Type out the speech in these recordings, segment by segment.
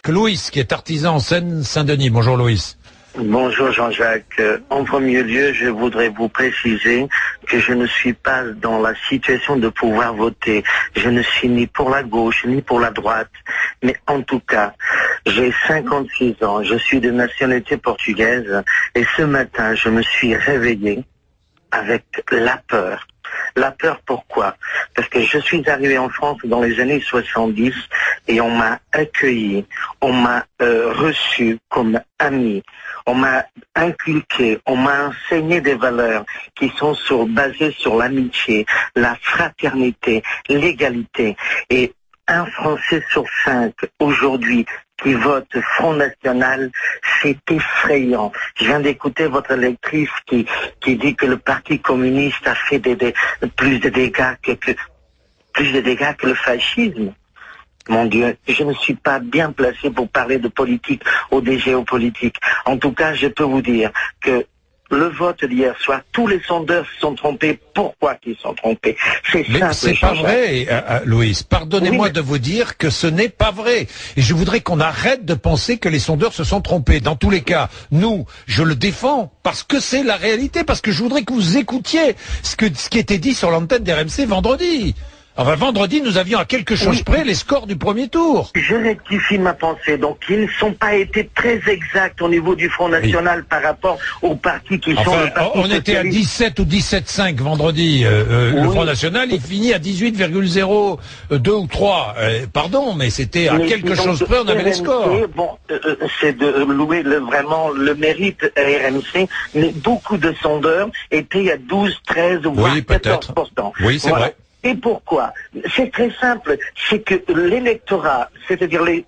Louis, qui est artisan en Seine-Saint-Denis. Bonjour Louis. Bonjour Jean-Jacques. En premier lieu, je voudrais vous préciser que je ne suis pas dans la situation de pouvoir voter. Je ne suis ni pour la gauche, ni pour la droite. Mais en tout cas, j'ai 56 ans, je suis de nationalité portugaise et ce matin, je me suis réveillé avec la peur. La peur, pourquoi? Parce que je suis arrivé en France dans les années 70 et on m'a accueilli, on m'a reçu comme ami, on m'a inculqué, on m'a enseigné des valeurs qui sont basées sur l'amitié, la fraternité, l'égalité. Et un Français sur 5 aujourd'hui qui vote Front National, c'est effrayant. Je viens d'écouter votre lectrice qui dit que le Parti communiste a fait plus de dégâts que le fascisme. Mon Dieu, je ne suis pas bien placé pour parler de politique ou des géopolitiques. En tout cas, je peux vous dire que le vote d'hier soir, tous les sondeurs se sont trompés. Pourquoi ils se sont trompés? Mais c'est pas vrai, Louis. Pardonnez-moi de vous dire que ce n'est pas vrai. Et je voudrais qu'on arrête de penser que les sondeurs se sont trompés. Dans tous les cas, nous, je le défends parce que c'est la réalité, parce que je voudrais que vous écoutiez ce qui était dit sur l'antenne d'RMC vendredi. Enfin, vendredi, nous avions à quelque chose près les scores du premier tour. Je rectifie ma pensée. Donc, ils ne sont pas été très exacts au niveau du Front National par rapport aux partis qui sont le Parti on était à 17 ou 17,5 vendredi. Le Front National, il finit à 18,02 ou 3. Pardon, mais c'était à quelque chose près, on avait les scores. Bon, c'est de louer vraiment le mérite à RMC, mais beaucoup de sondeurs étaient à 12, 13 voire 14%. Oui, c'est vrai. Et pourquoi? C'est très simple, c'est que l'électorat, c'est-à-dire les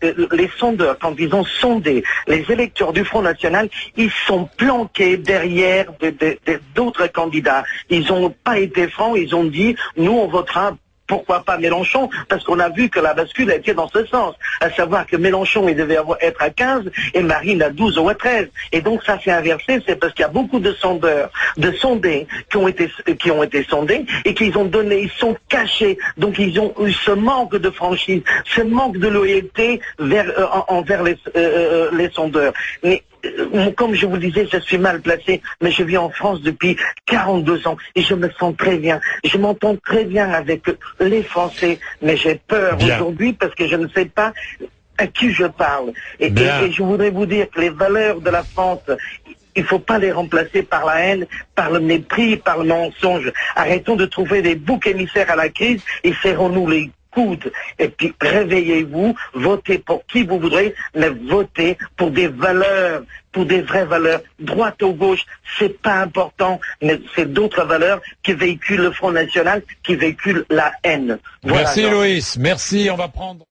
sondeurs, quand ils ont sondé les électeurs du Front National, ils sont planqués derrière d'autres candidats. Ils n'ont pas été francs, ils ont dit, nous on votera. Pourquoi pas Mélenchon? Parce qu'on a vu que la bascule a été dans ce sens. À savoir que Mélenchon, il devait être à 15 et Marine à 12 ou à 13. Et donc ça s'est inversé, c'est parce qu'il y a beaucoup de sondeurs, de sondés qui ont été sondés et qu'ils ont donné, ils sont cachés. Donc ils ont eu ce manque de franchise, ce manque de loyauté envers les sondeurs. Mais comme je vous disais, je suis mal placé, mais je vis en France depuis 42 ans et je me sens très bien. Je m'entends très bien avec les Français, mais j'ai peur aujourd'hui parce que je ne sais pas à qui je parle. Et je voudrais vous dire que les valeurs de la France, il ne faut pas les remplacer par la haine, par le mépris, par le mensonge. Arrêtons de trouver des boucs émissaires à la crise et serrons-nous les coudes. Et puis réveillez-vous, votez pour qui vous voudrez, mais votez pour des valeurs, pour des vraies valeurs. Droite ou gauche, c'est pas important, mais c'est d'autres valeurs qui véhiculent le Front National, qui véhiculent la haine. Voilà. Merci Loïs, merci, on va prendre...